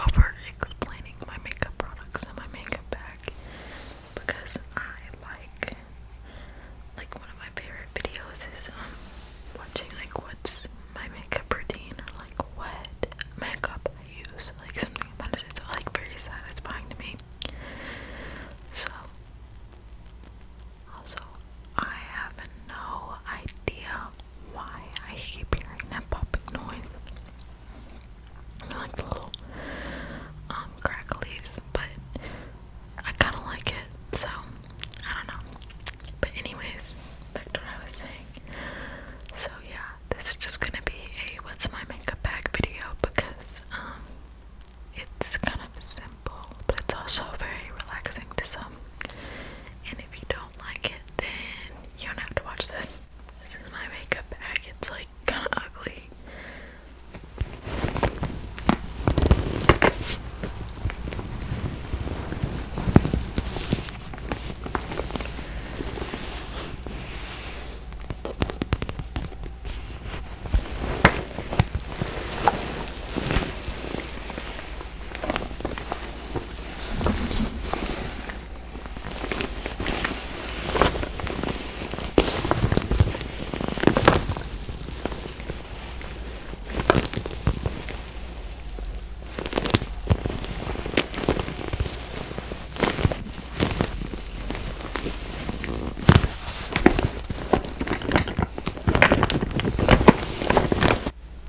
over explaining my makeup products and my makeup bag because I like one of my favorite videos is watching like what's my makeup routine or like what makeup I use, like something about it is like very satisfying to me. So also I have no idea why I keep hearing that popping noise. Like the little cracklies, but I kind of like it, so I don't know. But anyways, back to what I was saying. So yeah, this is just gonna be a what's my makeup bag video because it's kind of simple, but it's also very relaxing to some. And if you don't like it, then you don't have to watch this. This is my makeup bag. It's like kind of ugly.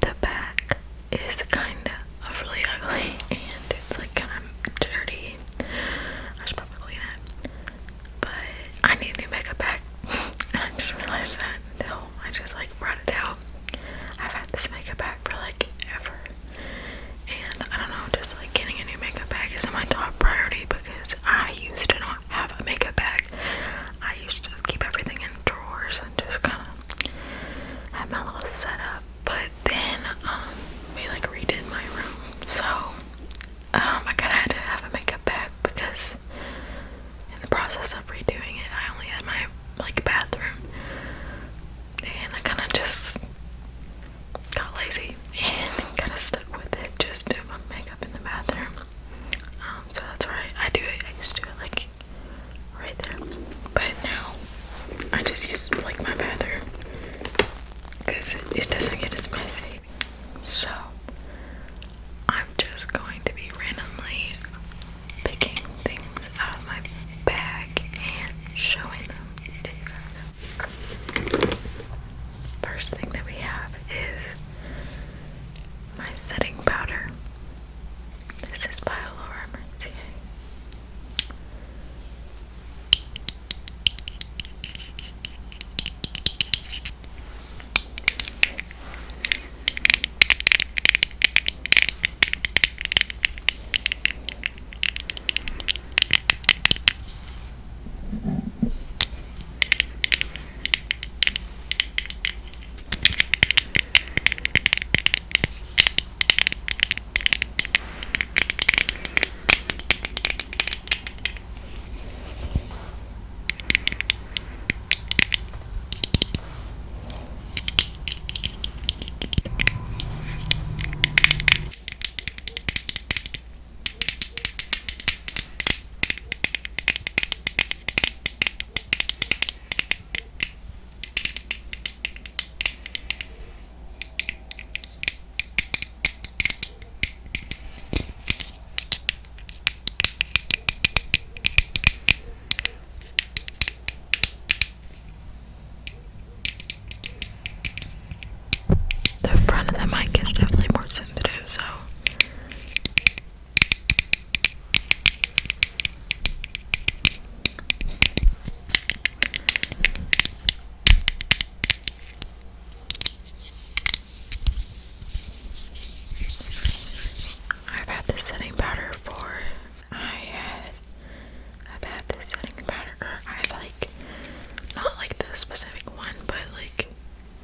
The back is kind of really ugly and it's like kind of dirty. I should probably clean it. But I need a new makeup bag. And I just realized that until I just like brought it out. I've had this makeup bag for like ever. And I don't know, just like getting a new makeup bag isn't my top priority because I used to not have a makeup bag. I used to keep everything in drawers and just kind of have my little setup. But then we like redid my room, so I kind of had to have a makeup bag because in the process of redoing it I only had my like bathroom, and I kind of just got lazy and kind of stuck with it, just do my makeup in the bathroom. So that's right, I used to do it like right there, but now I just use like my bathroom because it doesn't get as messy. So I'm just going to be randomly picking things out of my bag and showing them to you guys. First thing that we have is my setting powder. This is by Laura Mercier. The front of the mic is definitely more sensitive, so I've had this setting powder I've had this setting powder, or I like, not like the specific one, but like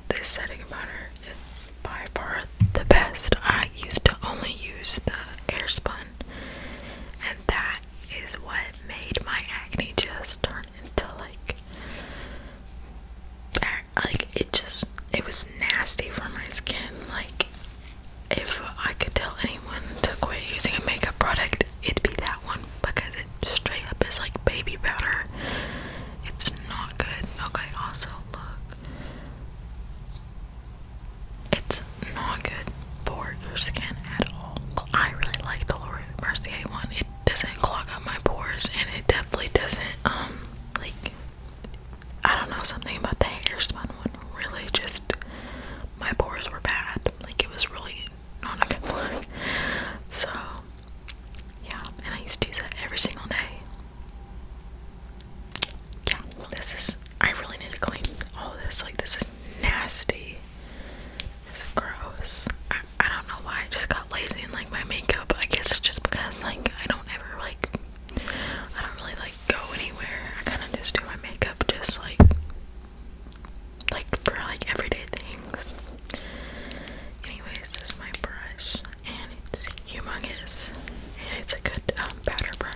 this setting powder is by far the best. I used to only use the Airspun, and that is what made my acne just turn into like it was nasty for my skin. Like, if I could tell anyone to quit using a makeup doesn't at all. I really like the Laura Mercier one. It doesn't clog up my pores, and it definitely doesn't like, I don't know, something about the hair spun one really just, my pores were bad. Like, it was really not a good look. So yeah, and I used to use that every single day. Yeah, I really need to clean all of this. Like, this is nasty. This is gross. I don't know why I just got lazy in like my makeup. I guess it's just because like I don't really like go anywhere. I kind of just do my makeup just like for like everyday things. Anyways, this is my brush, and it's humongous, and it's a good powder brush.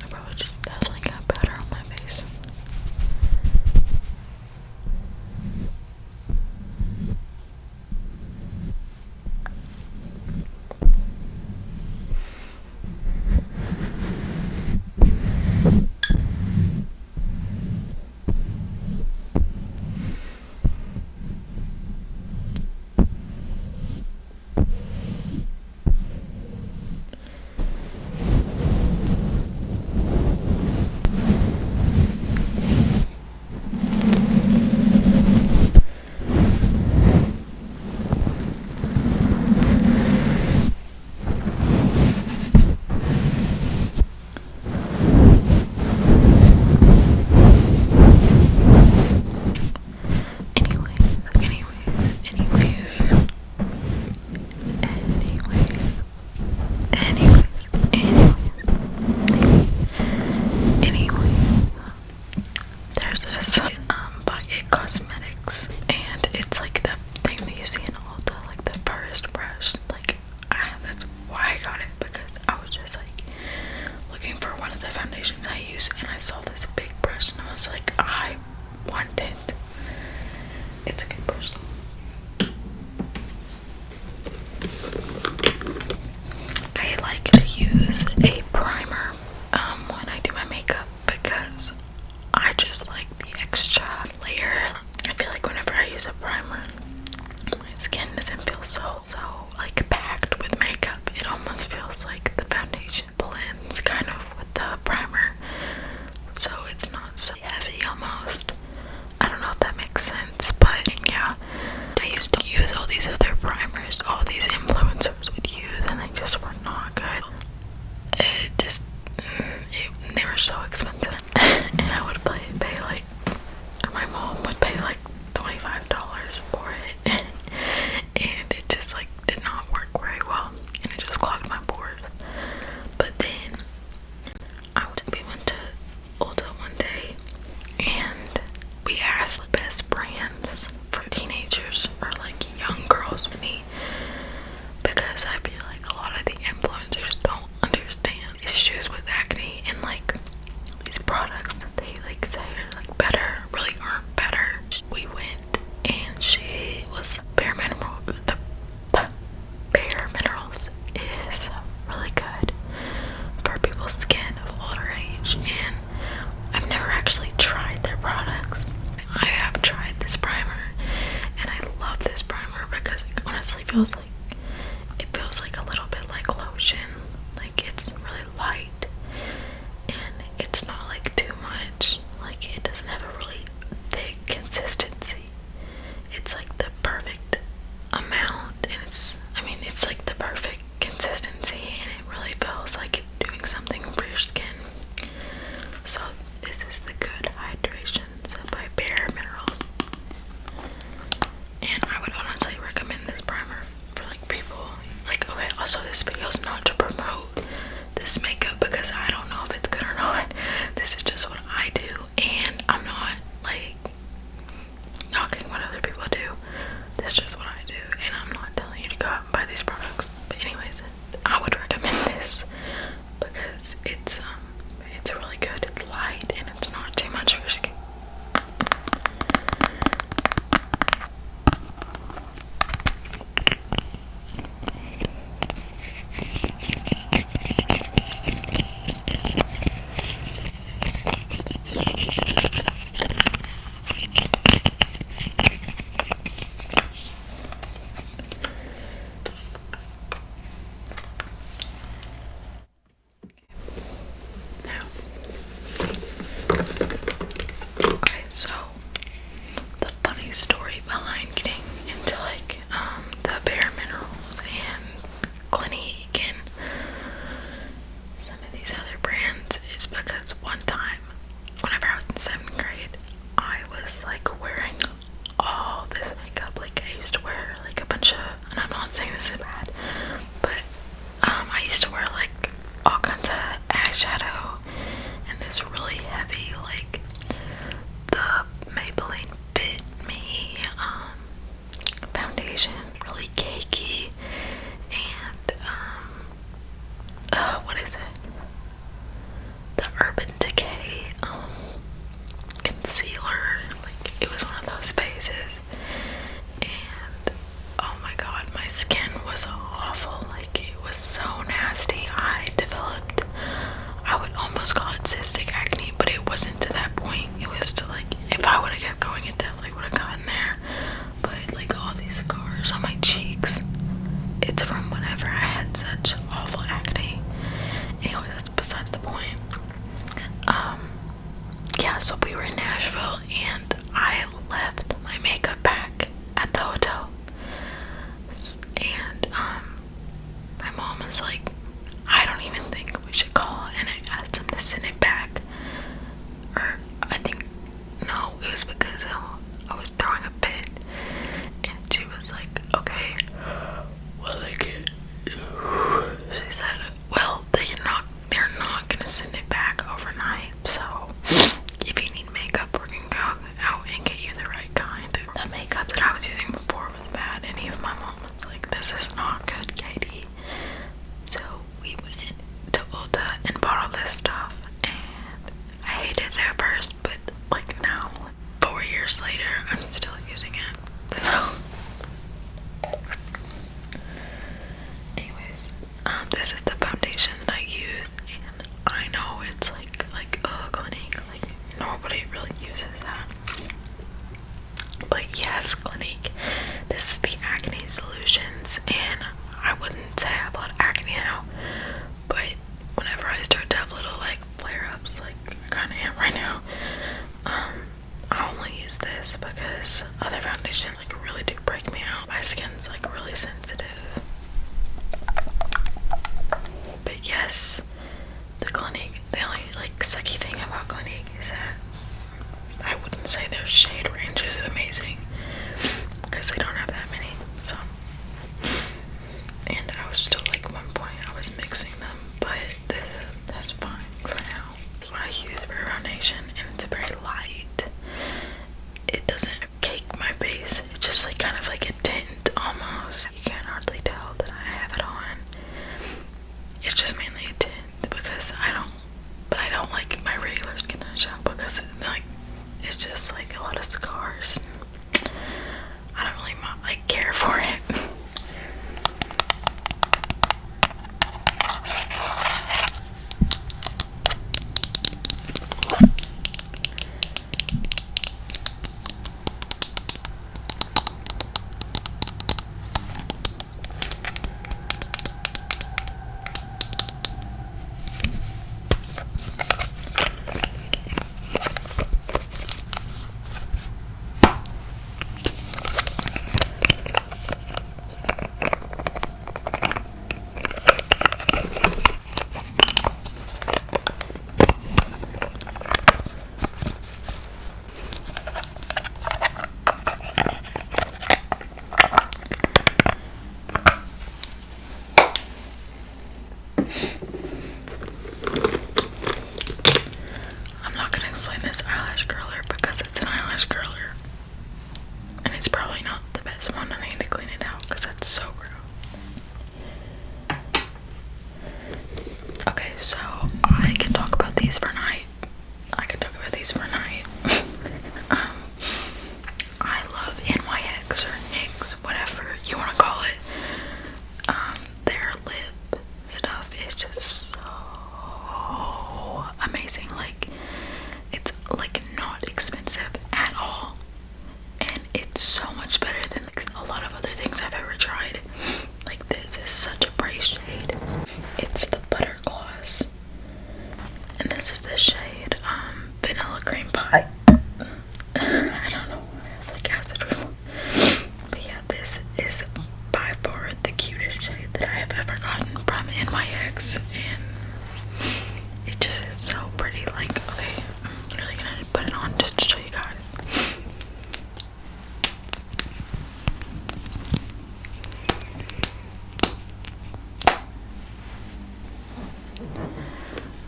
I probably just definitely got powder on my face. There's this by It Cosmetics, and it's like the thing that you see in Ulta, like the first brush. Like, that's why I got it, because I was just like looking for one of the foundations I use, and I saw this big brush, and I was like, I want it. It's a good brush. I like to use a primer when I do my makeup, because I just like the extra layer. because I don't like my regular skin to show because it's just like a lot of scars. I don't really like care for it. Explain this eyelash curler because it's an eyelash curler and it's probably not the best one. I need to clean it out because that's so gross. Okay, so I can talk about these for a night. I love NYX or NYX, whatever you want to call it. Their lip stuff is just so amazing. Like, it's like not expensive at all, and it's so much better than like a lot of other things I've ever tried. Like, this is such a bright shade. It's the Butter Gloss, and this is the shade Vanilla Cream Pie. I don't know, like acid removal. But yeah, this is by far the cutest shade that I have ever gotten from NYX, and it just is so pretty. Like, okay, I'm literally gonna put it on just to show you guys.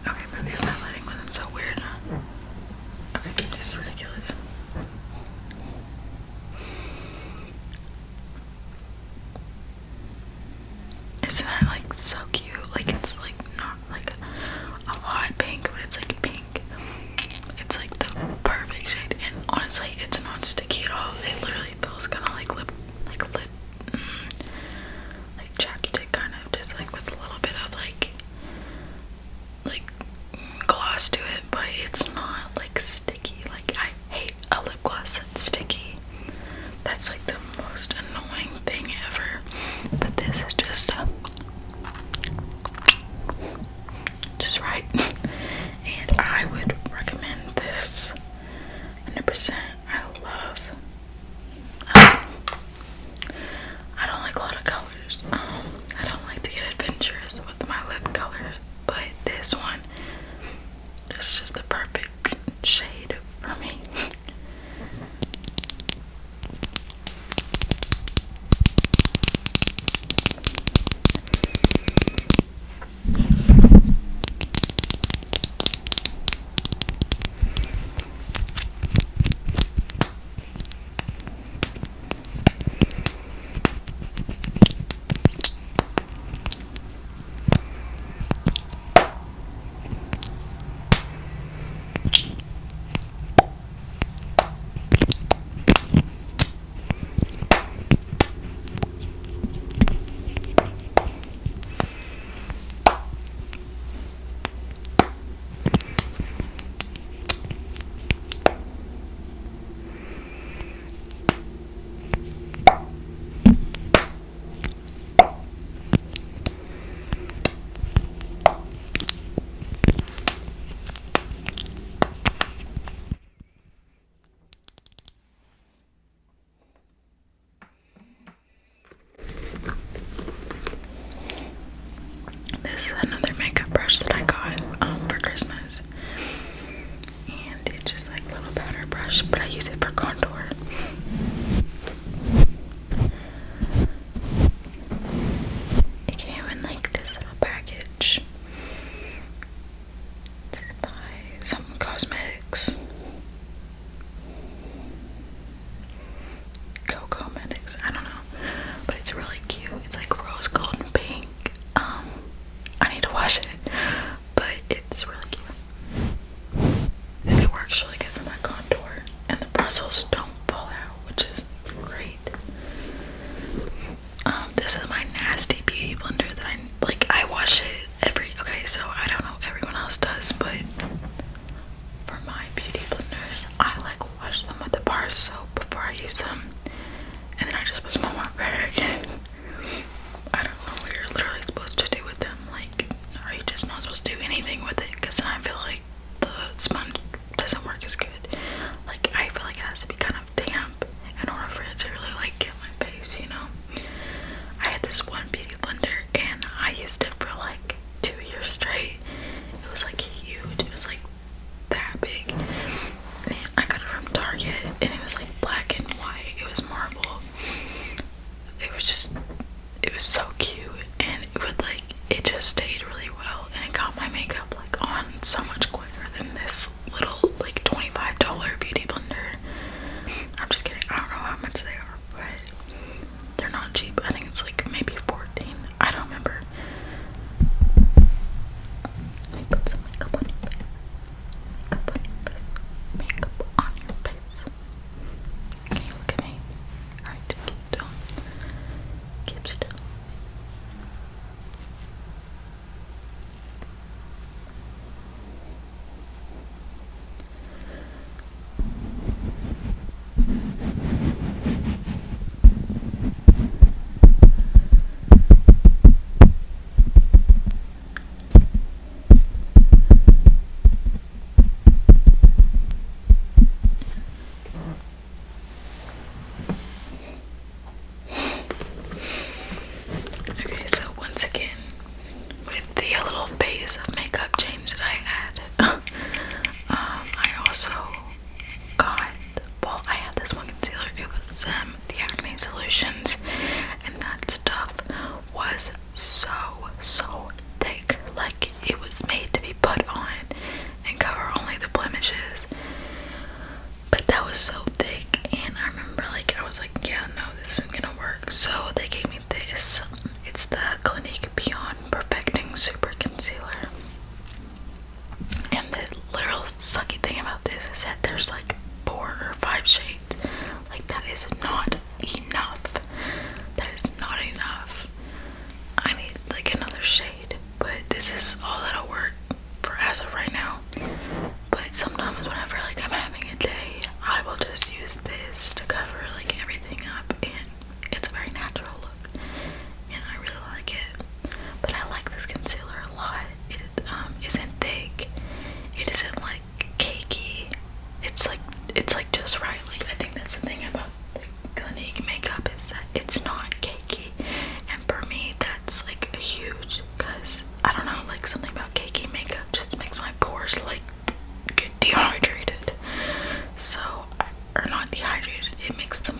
Okay, maybe I'm not lighting with them so weird. Okay, it's ridiculous. Isn't that like so cute? Like, it's like not like a hot pink, but it's like pink. It's like the perfect shade, and honestly, it's not sticky at all. It literally feels kind of like lip, like chapstick, kind of, just like with a little bit of like gloss to it, but it's not like sticky. Like, I hate a lip gloss that's sticky. That's like the most annoying thing ever. But this is just right. And I would recommend this 100%. I don't like a lot of colors. I don't like to get adventurous with my lip colors, but this is just the perfect shade for me. so I don't know if everyone else does, but for my beauty blenders, I like wash them with the bar soap before I use them, and then I just put them on my bag. I don't know what you're literally supposed to do with them. Like, are you just not supposed to do anything with it? Because then I feel like the sponge doesn't work as good. Like, I feel like it has to be kind of damp in order for it to really like get my face, you know. I had this one beauty blender and I used it for like 2 years straight. It was like huge. It was like that big. And I got it from Target and it was like black and white. It was marble. It was so cute, and it just stayed really well, and it got my makeup like on so much quicker than this little like $25 beauty blender. I'm just kidding. I don't know how much they are, but they're not cheap. I think it's like maybe 14. I don't remember. Let me put some makeup on your face. Makeup on your face. Can you look at me? Alright, keep still. Keep still. Okay, so once again, with the little base of makeup change that I had, I also got, well, I had this one concealer. It was the Acne Solutions, and that stuff was so thick. Like, it was made to be put on and cover only the blemishes, but that was so thick. And I remember, like, I was like, yeah, no, this isn't gonna work. So they gave me this. It's the Clinique Beyond Perfecting Super Concealer. And the literal sucky thing about this is that there's like 4 or 5 shades. Like, that is not enough. That is not enough. I need like another shade, but this is all that'll work for as of right now. But sometimes whenever like I'm having a day, I will just use this to cover like everything up, and it's a very natural look, and I really like it. But I like this concealer a lot. It isn't thick. It isn't like cakey. It's like just right. Like, I think that's the thing about the Clinique makeup, is that it's not cakey, and for me that's like huge, because I don't know, like something about cakey makeup just makes my pores like get dehydrated. So, or not dehydrated, it makes them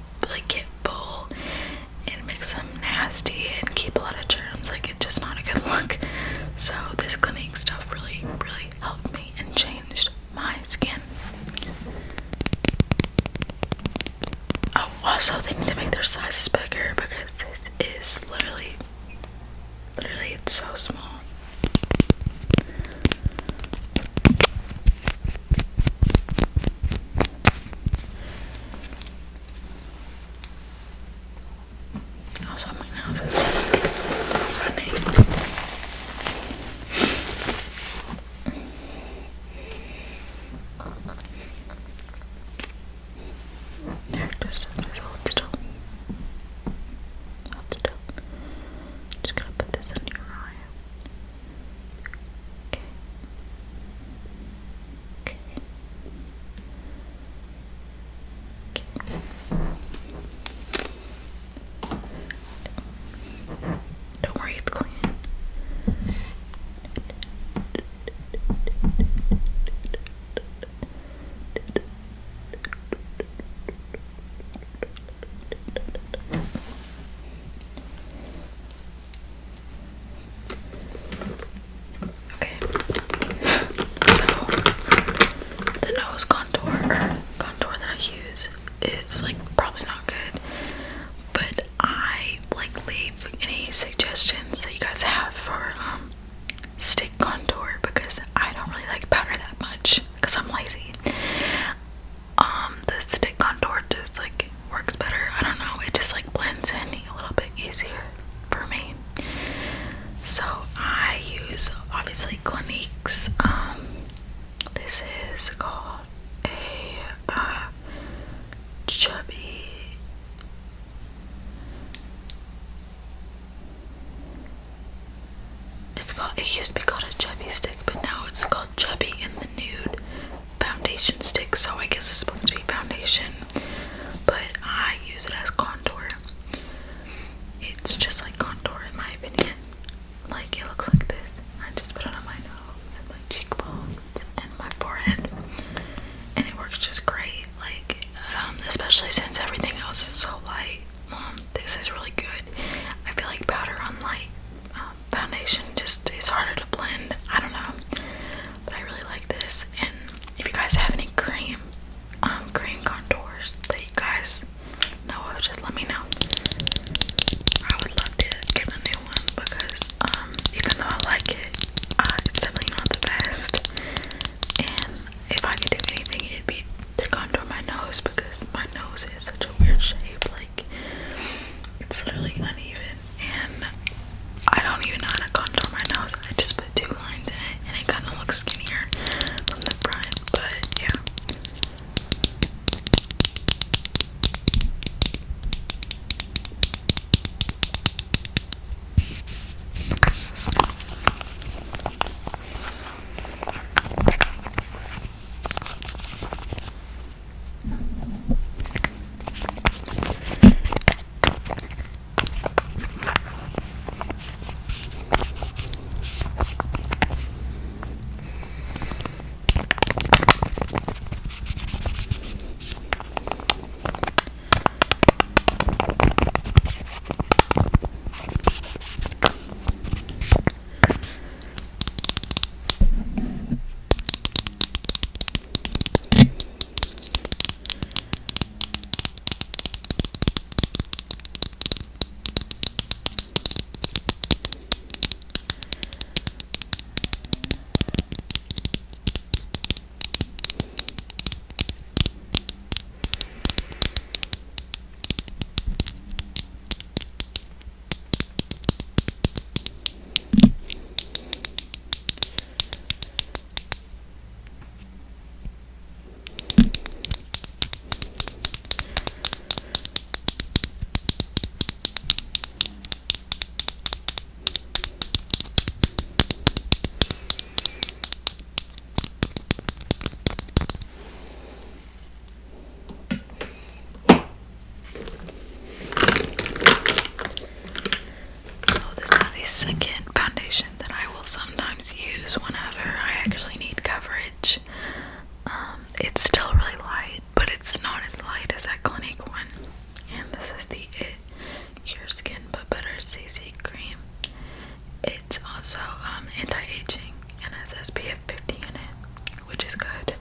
SPF 50 in it, which is good.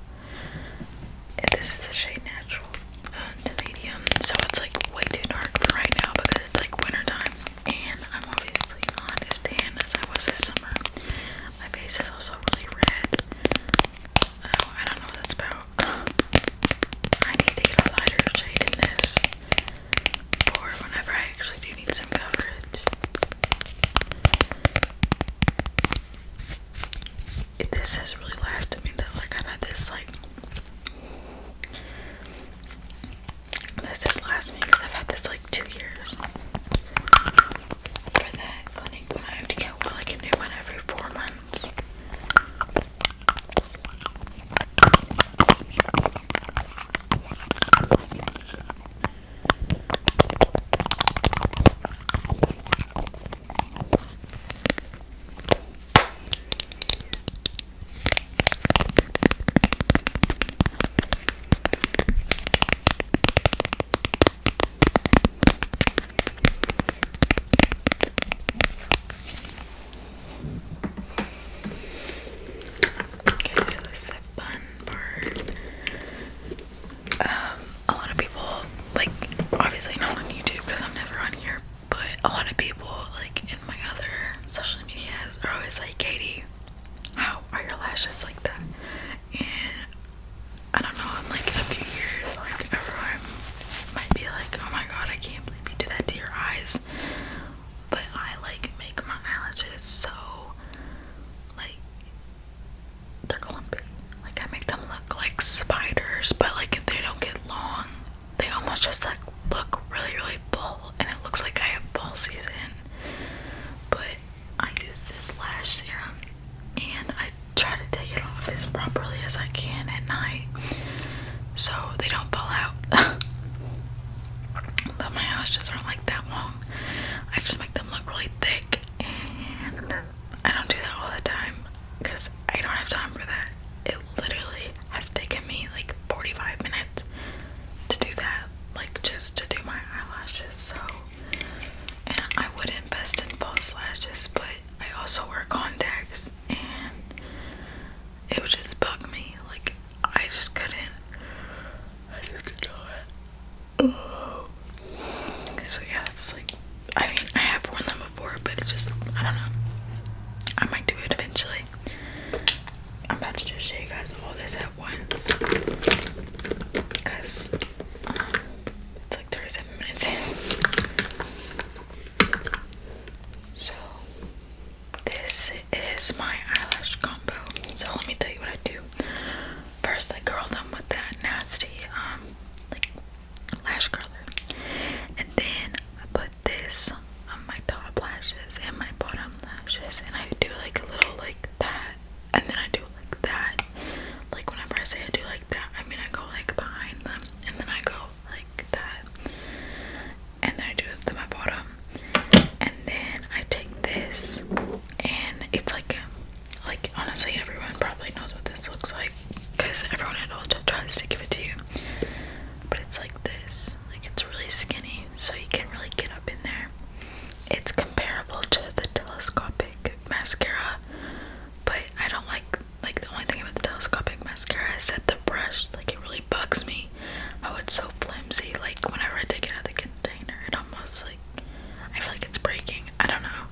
And this is a shade natural to medium, so it's like way too dark for right now because it's like winter time, and I'm obviously not as tan as I was this summer. My face is also really red. Oh, I don't know what that's about. I need to get a lighter shade in this for whenever I actually do need some coverage. This has really lasted me though. Like I've had this this has lasted me because I've had this like 2 years. For that Clinique when I have to get like a new one every 4 months. A lot of people, like, obviously not on YouTube because I'm never on here, but a lot of people, like, in my other social medias are always like, Katie, how are your lashes like that? And I don't know, in like a few years, like, everyone might be like, oh my god, I can't believe you do that to your eyes. But I, like, make my eyelashes so, like, they're clumpy. Like, I make them look like spiders, but like if they don't get long, they almost just like look really, really full, and it looks like I have fall season. But I use this lash serum, and I try to take it off as properly as I can at night, so they don't fall out. But my eyelashes aren't like that long. I just make them look really thick, and I don't do that all the time because I don't have time for that. It literally has taken me like 45 minutes to do that, like just to do my eyelashes. So, and I would invest in false lashes, but I also wear contacts, and it would just bug me. Like, I just couldn't. I just could not. So yeah, it's like, I mean, I have worn them before, but it's just, I don't know. I might do it eventually. I'm about to just show you guys all this at once because it's like 37 minutes in. So this is my eyelash combo. So let me tell you what I do. First, I curl them with that nasty like lash curler, and then I put this on my top lashes and my bottom lashes, and I do like a little like that, and then I do like that. Like whenever I say I do like that, I mean I go like behind them, and then I go like that, and then I do it to my bottom, and then I take this, and it's like honestly everyone probably knows what this looks like because everyone adult tries to give it to you, but it's like this. Like, it's really skinny, so you can really get up in there. It's comparable to the telescopic mascara, but I don't like the only thing about the telescopic mascara is that the brush, like, it really bugs me how it's so flimsy. Like, whenever I take it out of the container, it almost like, I feel like it's breaking. I don't know,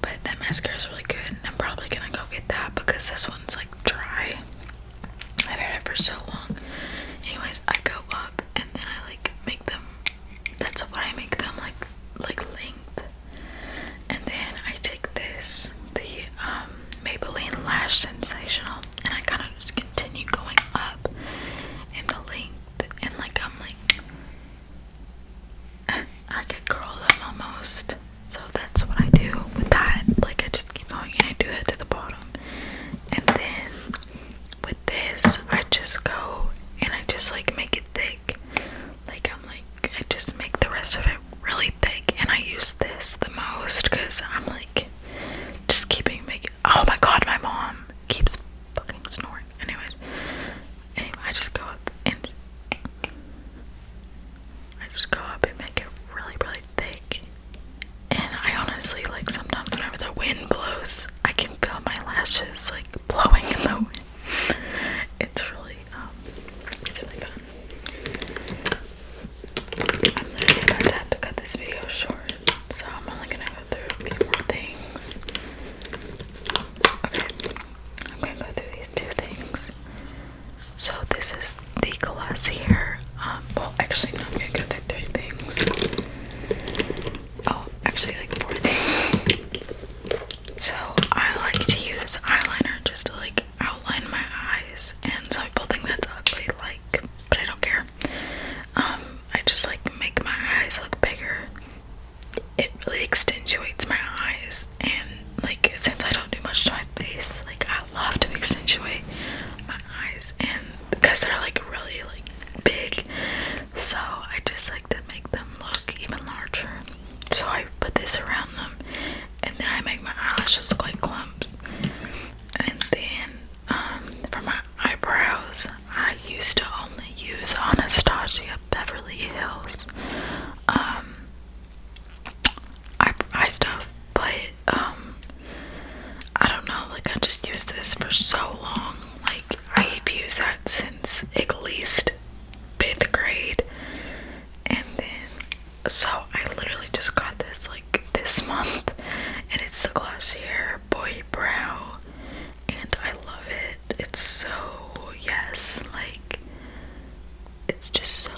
but that mascara is really good, and I'm probably gonna go get that because this one's like dry. I've had it for so long. Anyways, I go up and then I like make them, that's what I make them like length, and then I take this, the Maybelline Lash Sensational, and I kind of just continue going up in the length, and like I'm like I get curled up almost. So that's what I do with that. Like, I just keep going and I do that to the bottom, and then with this I just go and I just like make it thick. Like, I just make the rest of it really thick, and I use this the most because I'm like just keeping making, oh my god, my mom keeps this is the Glossier. Well, actually, no, I'm gonna go through 3 things. Oh, actually, like 4 things. So, I like to use eyeliner just to, like, outline my eyes. And some people think that's ugly, like, but I don't care. I just, like, make my eyes look bigger. It really accentuates my eyes. And, like, since I don't do much to my face, like, I love to accentuate my eyes. And because they're, like, really, like, big. So, I just like to make them look even larger. So, I put this around them. And then I make my eyelashes look like clumps. And then, for my eyebrows, I used to only use Anastasia Beverly Hills eye stuff, but I don't know, like I just used this for so long. Like I've used that since at least 5th grade, and then so I literally just got this like this month, and it's the Glossier Boy Brow, and I love it. It's so yes, like it's just so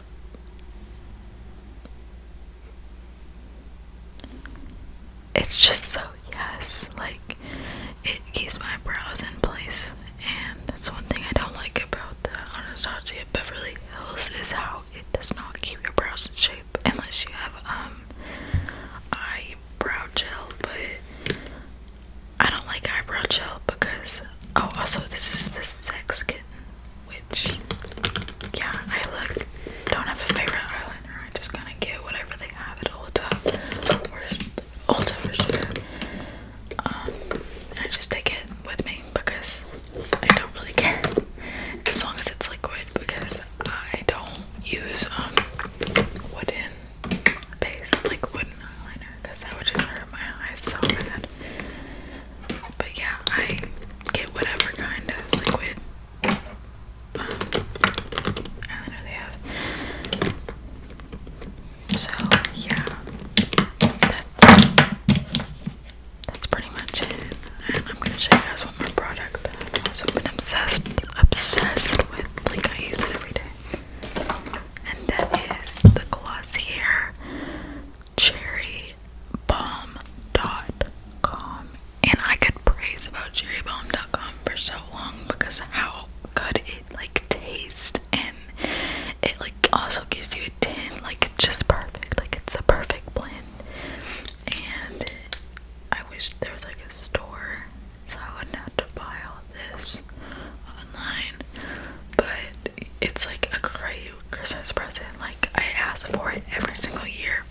yes, like it keeps my brows in place. And that's one thing I don't like about the Anastasia Beverly Hills is how it does not keep your brows in shape unless you have eyebrow gel. But I don't like eyebrow gel because also this is the Sex Kitten, which yeah, I don't have a favorite eyeliner. I just kind of get whatever they have at Ulta or Ulta for sure. I just take it with me because I don't really care as long as it's liquid, because I don't use wooden base, like wooden eyeliner, because that would just hurt my eyes so bad. But yeah, I get whatever kind of liquid eyeliner they have. So yeah, that's pretty much it. And I'm gonna show you guys one more product that I've also been obsessed with. Like I use it every day, and that is the Glossier Cherry Balm.com. And I could praise about cherrybalm.com for so long because of how good it like tastes, and it like also gives you a tint, like it's just perfect, like it's a perfect blend. And I wish there was like a store so I wouldn't have to buy all this online, but it's like a great Christmas present. Like I ask for it every single year.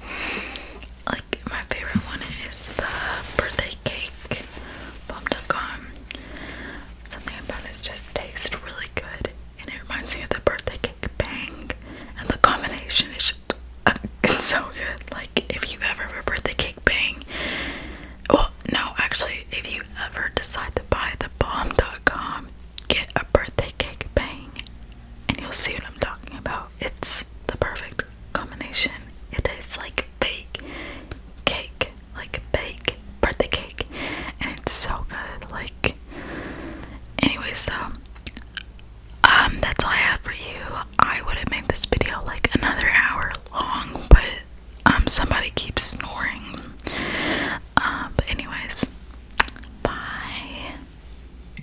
Like my favorite one is the birthday cake Balm.com. Something about it just tastes really good, and it reminds me of the birthday cake bang, and the combination is just, it's so good. Like if you ever have a birthday cake bang, well no, actually if you ever decide to buy the Balm.com, get a birthday cake bang, and you'll see what I'm talking about. It's the perfect combination. It tastes like fake cake, like bake birthday cake, and it's so good. Like anyways though,